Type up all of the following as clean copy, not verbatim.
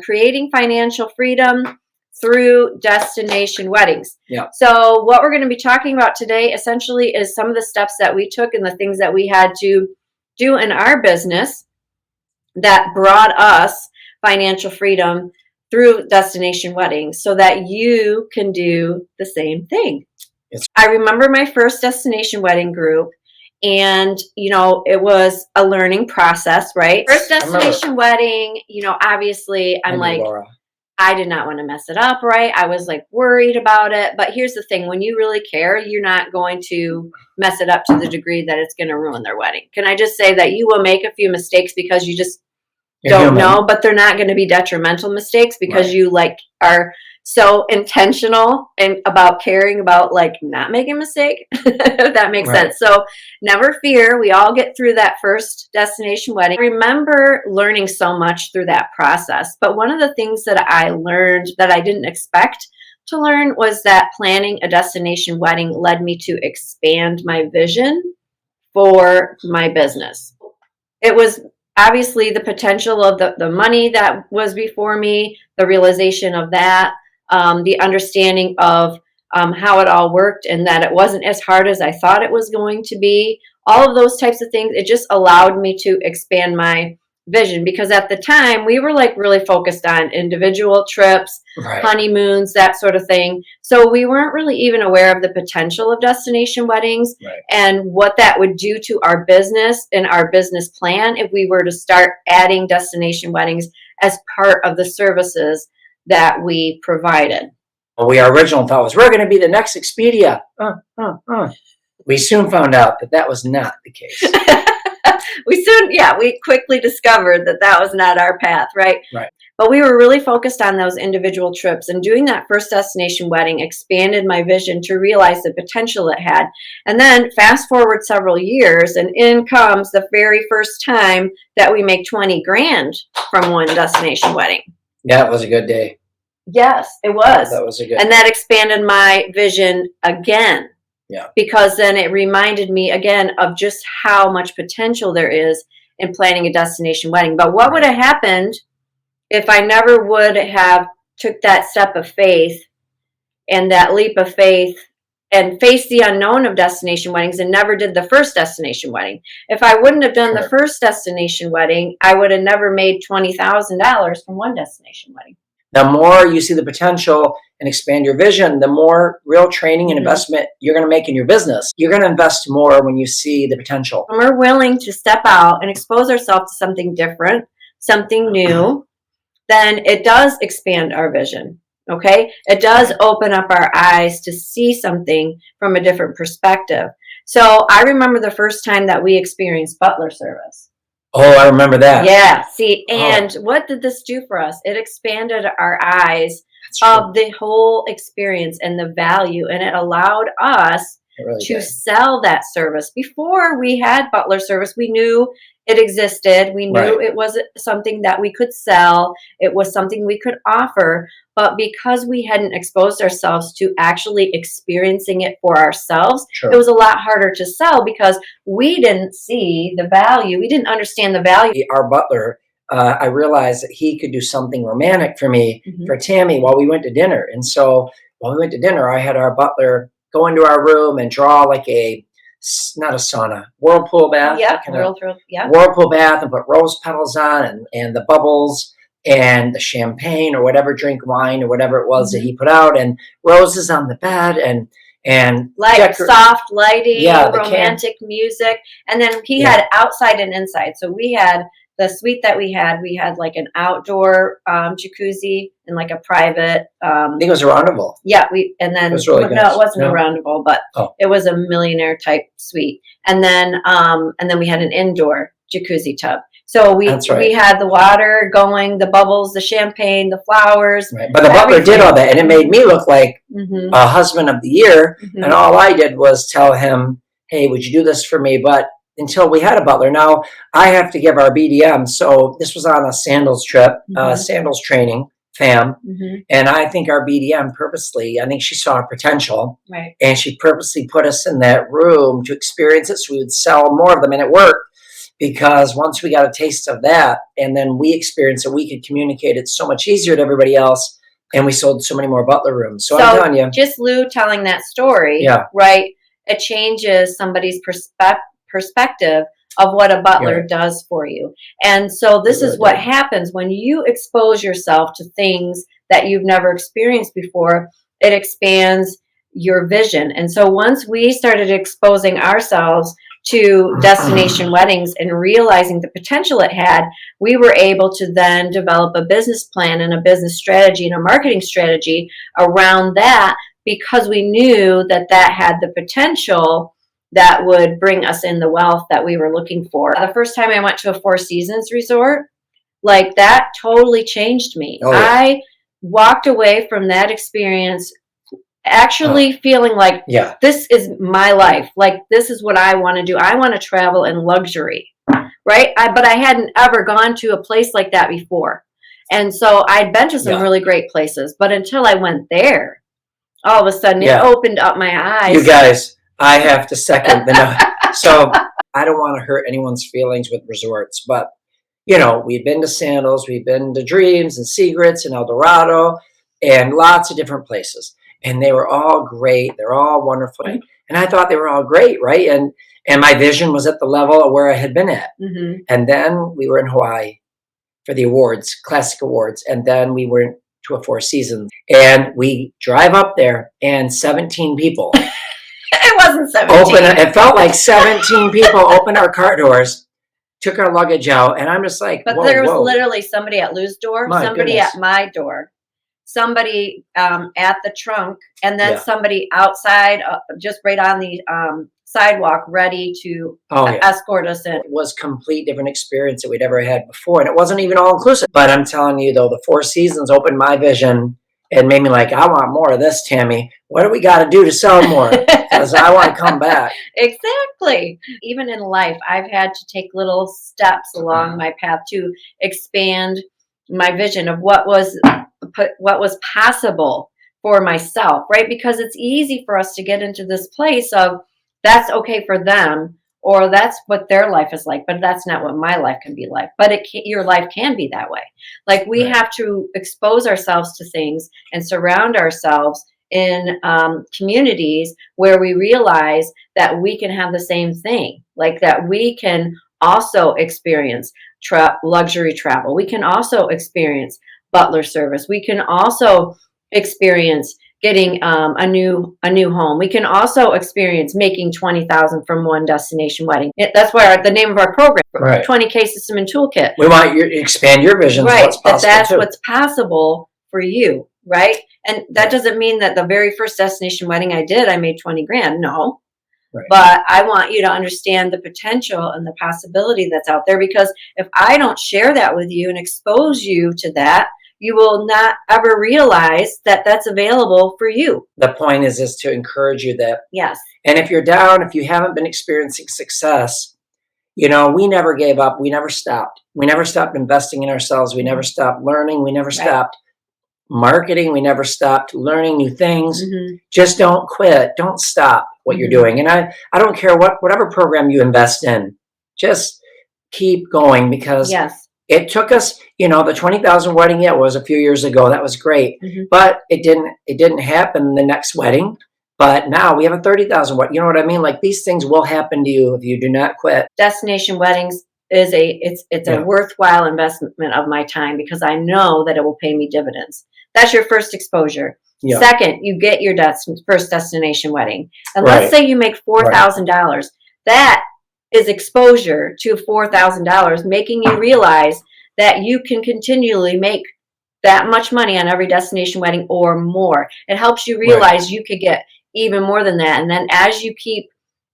creating financial freedom through destination weddings. Yeah. So what we're going to be talking about today essentially is some of the steps that we took and the things that we had to do in our business that brought us financial freedom through destination weddings so that you can do the same thing. Yes. I remember my first destination wedding group, and, you know, it was a learning process, right? First destination wedding, you know, obviously I'm like, Laura. I did not want to mess it up, right? I was like worried about it. But here's the thing. When you really care, you're not going to mess it up to the degree that it's going to ruin their wedding. Can I just say that you will make a few mistakes because you just don't know, but they're not going to be detrimental mistakes because you like are so intentional and about caring about like not making a mistake, if that makes sense. So never fear. We all get through that first destination wedding. I remember learning so much through that process. But one of the things that I learned that I didn't expect to learn was that planning a destination wedding led me to expand my vision for my business. It was obviously the potential of the money that was before me, the realization of that, the understanding of how it all worked and that it wasn't as hard as I thought it was going to be. All of those types of things, it just allowed me to expand my vision because at the time we were like really focused on individual trips, honeymoons, that sort of thing. So we weren't really even aware of the potential of destination weddings and what that would do to our business and our business plan if we were to start adding destination weddings as part of the services that we provided. Well, our original thought was we're going to be the next Expedia. We soon found out that that was not the case. We quickly discovered that that was not our path, right? But we were really focused on those individual trips, and doing that first destination wedding expanded my vision to realize the potential it had. And then fast forward several years, and in comes the very first time that we make 20 grand from one destination wedding. Yeah, it was a good day. Yes, it was. That was a good and day. That expanded my vision again. Yeah. Because then it reminded me again of just how much potential there is in planning a destination wedding. But what would have happened if I never would have took that step of faith and that leap of faith and faced the unknown of destination weddings and never did the first destination wedding? If I wouldn't have done the first destination wedding, I would have never made $20,000 from one destination wedding. The more you see the potential and expand your vision, the more real training and investment you're going to make in your business. You're going to invest more when you see the potential. When we're willing to step out and expose ourselves to something different, something new, then it does expand our vision. Okay? It does open up our eyes to see something from a different perspective. So I remember the first time that we experienced butler service. Oh, I remember that. Yeah. See, and what did this do for us? It expanded our eyes of the whole experience and the value, and it allowed us to sell that service. Before we had butler service, we knew it existed. We knew it was something that we could sell. It was something we could offer. But because we hadn't exposed ourselves to actually experiencing it for ourselves, it was a lot harder to sell because we didn't see the value. We didn't understand the value. Our butler, I realized that he could do something romantic for me, for Tammy, while we went to dinner. And so while we went to dinner, I had our butler go into our room and draw like not a sauna, whirlpool bath. Whirlpool bath, and put rose petals on and the bubbles and the champagne or whatever, drink wine or whatever it was that he put out, and roses on the bed and like soft lighting, romantic music. And then he had outside and inside. So we had the suite that we had like an outdoor jacuzzi and like a private. I think it was a roundable. Yeah, it was really good. No, it wasn't a roundable, but it was a millionaire type suite. And then we had an indoor jacuzzi tub. So we had the water going, the bubbles, the champagne, the flowers. But the butler did all that, and it made me look like a husband of the year. And all I did was tell him, "Hey, would you do this for me?" But until we had a butler, now I have to give our BDM. So this was on a sandals trip, sandals training, fam. And I think our BDM purposely, I think she saw our potential, and she purposely put us in that room to experience it, so we would sell more of them, and it worked. because once we got a taste of that and then we experienced it, we could communicate it so much easier to everybody else. And we sold so many more butler rooms. So I'm telling you. Just Lou telling that story, yeah, right? It changes somebody's perspective of what a butler does for you. And so this is what happens when you expose yourself to things that you've never experienced before. It expands your vision. And so once we started exposing ourselves to destination weddings and realizing the potential it had, we were able to then develop a business plan and a business strategy and a marketing strategy around that, because we knew that that had the potential that would bring us in the wealth that we were looking for. The first time I went to a Four Seasons resort, like that totally changed me. Oh, yeah. I walked away from that experience actually feeling like this is my life. Like this is what I want to do. I want to travel in luxury, right? But I hadn't ever gone to a place like that before. And so I'd been to some really great places, but until I went there, all of a sudden it opened up my eyes. You guys, I have to second the note. So I don't want to hurt anyone's feelings with resorts, but you know, we've been to Sandals, we've been to Dreams and Secrets and El Dorado and lots of different places. And they were all great. They're all wonderful. And I thought they were all great, right? And my vision was at the level of where I had been at. And then we were in Hawaii for the awards, classic awards. And then we went to a Four Seasons. And we drive up there and 17 people. It wasn't 17. It felt like 17 people opened our car doors, took our luggage out. And I'm just like, but there was literally somebody at Lou's door, somebody at my door, somebody at the trunk, and then somebody outside, just right on the sidewalk, ready to escort us in. It was a complete different experience that we'd ever had before, and it wasn't even all inclusive. But I'm telling you, though, the Four Seasons opened my vision and made me like, I want more of this, Tami. What do we got to do to sell more? Because I want to come back. Exactly. Even in life, I've had to take little steps along my path to expand my vision of what was possible for myself, right? Because it's easy for us to get into this place of that's okay for them, or that's what their life is like, but that's not what my life can be like. But your life can be that way. Like we have to expose ourselves to things and surround ourselves in communities where we realize that we can have the same thing, like that we can also experience luxury travel. We can also experience butler service. We can also experience getting a new home. We can also experience making $20,000 from one destination wedding. That's why the name of our program, 20K System and Toolkit. We want you to expand your vision. Right, that's what's possible for you, right? And that doesn't mean that the very first destination wedding I did, I made 20 grand. No. Right. But I want you to understand the potential and the possibility that's out there, because if I don't share that with you and expose you to that, you will not ever realize that that's available for you. The point is to encourage you that. Yes. And if you're down, if you haven't been experiencing success, you know, we never gave up. We never stopped. We never stopped investing in ourselves. We never stopped learning. We never stopped marketing. We never stopped learning new things. Just don't quit. Don't stop what you're doing. And I don't care whatever program you invest in, just keep going, because it took us, you know, the 20,000 wedding, was a few years ago. That was great. But it didn't happen the next wedding. But now we have a 30,000 wedding. You know what I mean? Like, these things will happen to you if you do not quit. Destination weddings is a worthwhile investment of my time, because I know that it will pay me dividends. That's your first exposure. Second, you get your first destination wedding. And let's say you make $4,000. That is exposure to $4,000, making you realize that you can continually make that much money on every destination wedding or more. It helps you realize you could get even more than that. And then as you keep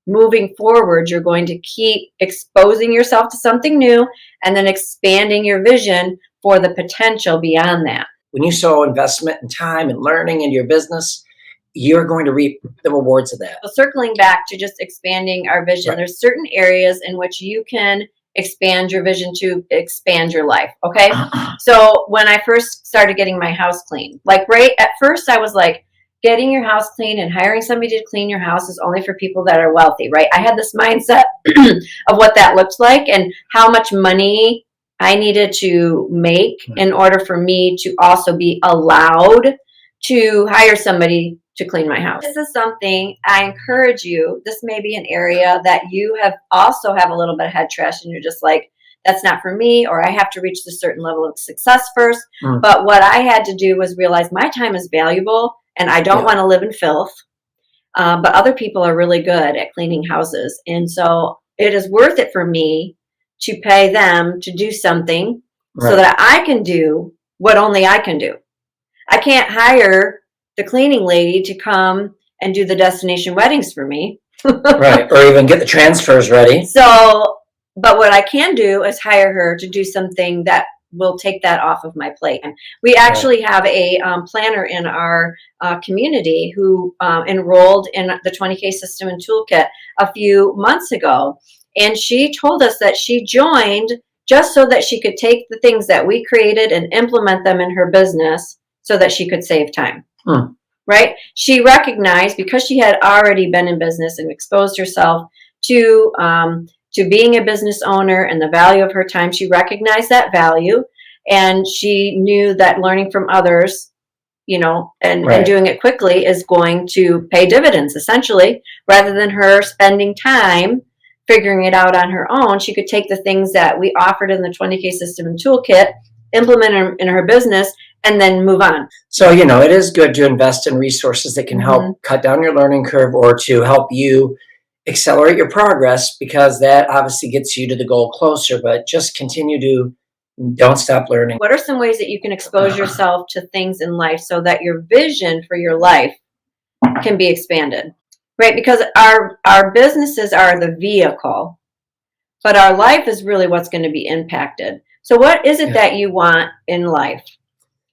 moving forward, you're going to keep exposing yourself to something new and then expanding your vision for the potential beyond that. When you sow investment and time and learning in your business, you're going to reap the rewards of that. So circling back to just expanding our vision, there's certain areas in which you can expand your vision to expand your life. Okay. So when I first started getting my house clean, like right at first I was like, getting your house clean and hiring somebody to clean your house is only for people that are wealthy, right? I had this mindset of what that looked like and how much money I needed to make in order for me to also be allowed to hire somebody to clean my house. This is something I encourage you. This may be an area that you also have a little bit of head trash and you're just like, that's not for me, or I have to reach a certain level of success first. But what I had to do was realize my time is valuable and I don't want to live in filth. But other people are really good at cleaning houses. And so it is worth it for me to pay them to do something so that I can do what only I can do. I can't hire the cleaning lady to come and do the destination weddings for me. Right. Or even get the transfers ready. So, but what I can do is hire her to do something that will take that off of my plate. We actually have a planner in our community who enrolled in the 20K system and toolkit a few months ago. And she told us that she joined just so that she could take the things that we created and implement them in her business so that she could save time. Right? She recognized, because she had already been in business and exposed herself to being a business owner and the value of her time, she recognized that value, and she knew that learning from others, you know, and doing it quickly is going to pay dividends, essentially, rather than her spending time figuring it out on her own. She could take the things that we offered in the 20K system and toolkit, implement them in her business, and then move on. So, you know, it is good to invest in resources that can help cut down your learning curve or to help you accelerate your progress, because that obviously gets you to the goal closer. But just continue to don't stop learning. What are some ways that you can expose yourself to things in life so that your vision for your life can be expanded? Right? Because our businesses are the vehicle, but our life is really what's going to be impacted. So what is it that you want in life?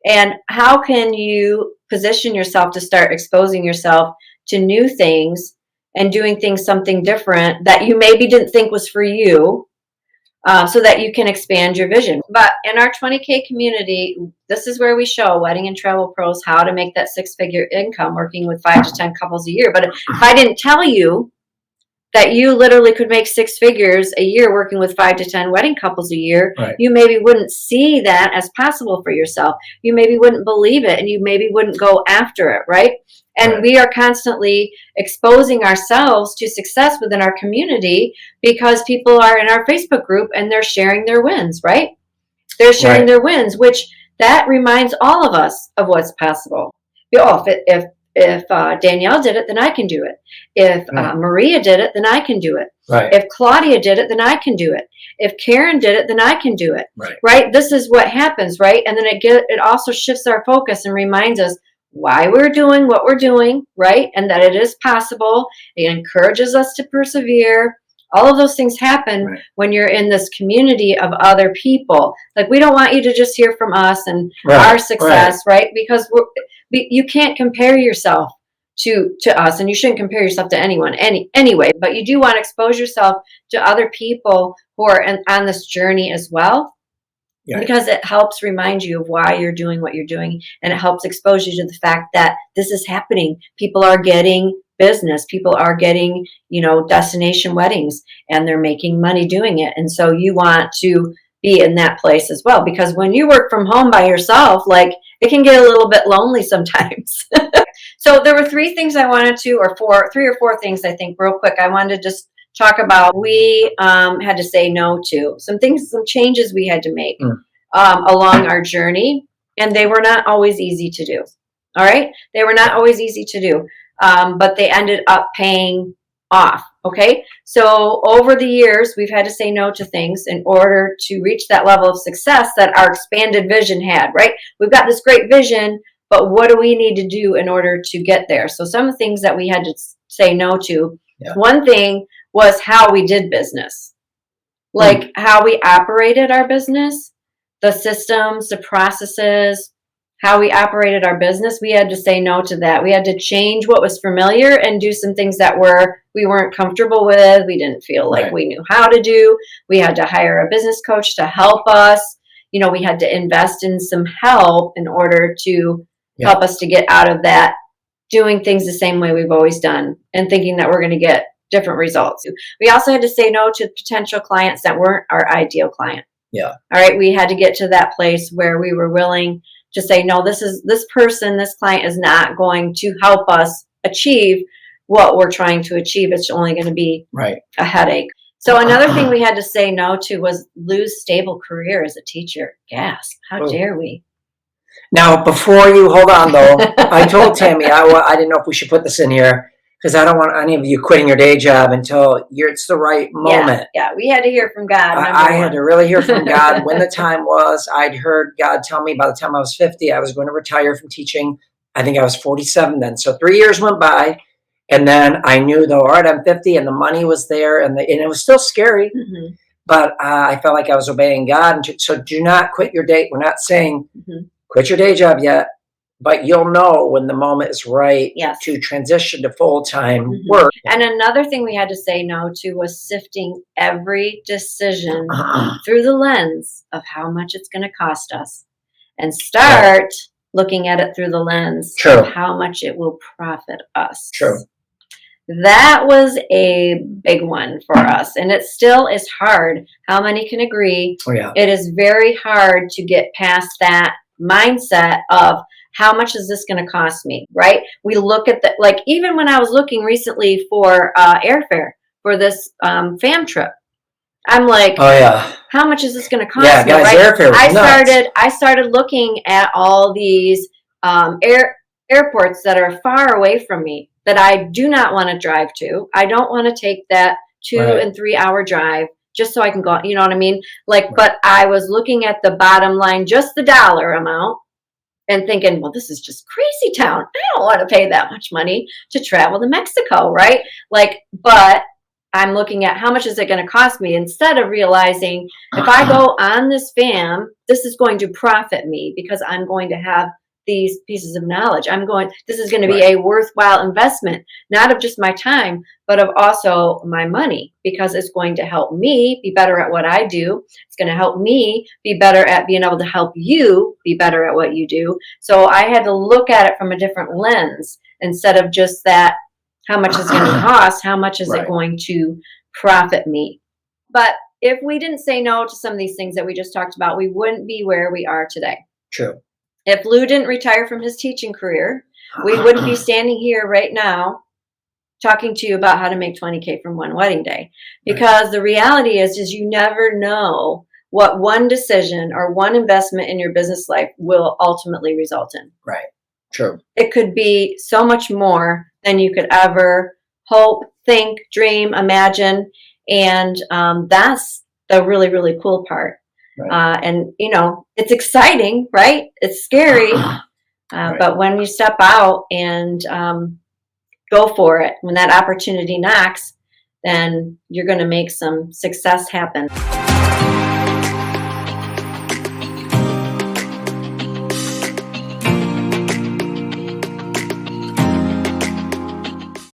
And how can you position yourself to start exposing yourself to new things and doing things something different that you maybe didn't think was for you, so that you can expand your vision? But in our 20K community, this is where we show wedding and travel pros how to make that 6-figure income working with 5 to 10 couples a year. But if I didn't tell you that you literally could make 6 figures a year working with 5 to 10 wedding couples a year, you maybe wouldn't see that as possible for yourself. You maybe wouldn't believe it, and you maybe wouldn't go after it, right? And we are constantly exposing ourselves to success within our community because people are in our Facebook group and they're sharing their wins, right? They're sharing their wins, which that reminds all of us of what's possible. If Danielle did it, then I can do it. If Maria did it, then I can do it. If Claudia did it, then I can do it. If Karen did it, then I can do it. Right? This is what happens, right? And then it also shifts our focus and reminds us why we're doing what we're doing, right? And that it is possible. It encourages us to persevere. All of those things happen when you're in this community of other people. Like, we don't want you to just hear from us and our success, right? Because you can't compare yourself to us, and you shouldn't compare yourself to anyone anyway. But you do want to expose yourself to other people who are on this journey as well. Because it helps remind you of why you're doing what you're doing, and it helps expose you to the fact that this is happening. People are getting business. People are getting, destination weddings, and they're making money doing it. And so you want to be in that place as well, because when you work from home by yourself, like, it can get a little bit lonely sometimes. So there were 3 things I wanted to, or 3 or 4 things, I think, real quick, I wanted to just talk about. We had to say no to some things, some changes we had to make along our journey, and they were not always easy to do. All right? They were not always easy to do, but they ended up paying off. Okay? So over the years, we've had to say no to things in order to reach that level of success that our expanded vision had, right? We've got this great vision, but what do we need to do in order to get there? So some of the things that we had to say no to, one thing was how we did business, like how we operated our business, the systems, the processes, how we operated our business. We had to say no to that. We had to change what was familiar and do some things that we weren't comfortable with. We didn't feel like we knew how to do. We had to hire a business coach to help us. We had to invest in some help in order to help us to get out of that doing things the same way we've always done and thinking that we're going to get different results. We also had to say no to potential clients that weren't our ideal client. Yeah. All right. We had to get to that place where we were willing to say, no, this client is not going to help us achieve what we're trying to achieve. It's only going to be a headache. So another thing we had to say no to was lose stable career as a teacher. Gasp. How dare we? Now, before you hold on, though, I told Tami I didn't know if we should put this in here because I don't want any of you quitting your day job until it's the right moment. Yeah, we had to hear from God. I had to really hear from God when the time was. I'd heard God tell me by the time I was 50, I was going to retire from teaching. I think I was 47 then. So 3 years went by. And then I knew, though, all right, I'm 50 and the money was there and it was still scary. But I felt like I was obeying God. And so do not quit your day. We're not saying quit your day job yet, but you'll know when the moment is right to transition to full-time work. And another thing we had to say no to was sifting every decision through the lens of how much it's going to cost us and start looking at it through the lens of how much it will profit us. That was a big one for us, and it still is hard. How many can agree? It is very hard to get past that mindset of how much is this going to cost me, right? We look at like even when I was looking recently for airfare for this fam trip, I'm like, how much is this going to cost me? Guys, airfare was nuts. I started looking at all these airports that are far away from me that I do not want to drive to. I don't want to take that 2 and 3 hour drive just so I can go, you know what I mean? Like, but I was looking at the bottom line, just the dollar amount, and thinking, well, this is just crazy town. I don't want to pay that much money to travel to Mexico, right? Like, but I'm looking at how much is it going to cost me instead of realizing if I go on this fam, this is going to profit me because I'm going to have these pieces of knowledge. This is going to be a worthwhile investment, not of just my time, but of also my money, because it's going to help me be better at what I do. It's going to help me be better at being able to help you be better at what you do. So I had to look at it from a different lens instead of just that, how much is it going to cost? How much is it going to profit me? But if we didn't say no to some of these things that we just talked about, we wouldn't be where we are today. If Lou didn't retire from his teaching career, we wouldn't be standing here right now talking to you about how to make $20K from one wedding day. Because the reality is you never know what one decision or one investment in your business life will ultimately result in. It could be so much more than you could ever hope, think, dream, imagine. And that's the really, really cool part. And, you know, it's exciting, right? It's scary. But when you step out and go for it, when that opportunity knocks, then you're going to make some success happen.